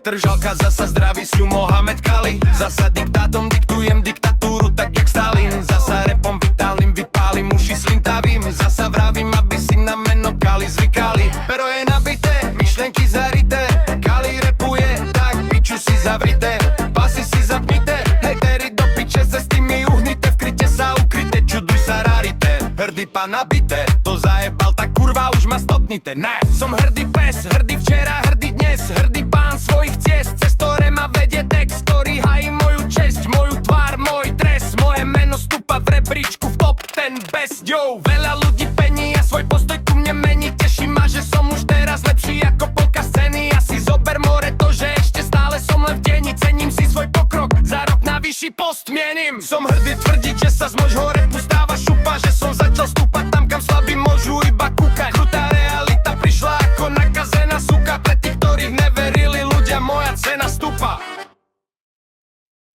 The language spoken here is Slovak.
Petr Žalka, zasa zdravý sú Mohamed Kali. Zasa diktátom diktujem diktatúru tak jak Stalin. Zasa repom vitálnym vypálim uši slintavým. Zasa vravím, aby si na meno Kali zvykali. Pero je nabité, myšlenky zarité. Kali repuje, tak piču si zavrite. Pasy si zapnite, hejteri do piče se s tými uhnite. V kryte sa ukryte, čuduj sa rarite. Hrdý pán nabité, to zajebal, tak kurva už ma stopnite. Ne, som hrdý pes, hrdý včera, hrdý dnes. Hrdý pán svojich ciest, cez ktoré ma vedie text, ktorý hají moju česť, moju tvár, môj dres. Moje meno stúpa v rebríčku v top ten best. Yo, veľa ľudí pení a svoj postoj ku mne mení. Teší ma, že som už teraz lepší ako polka scény. Ja si zober more to, že ešte stále som len v deni. Cením si svoj pokrok, za rok na vyšší post mienim. Som hrdý tvrdiť, že sa z môjho repu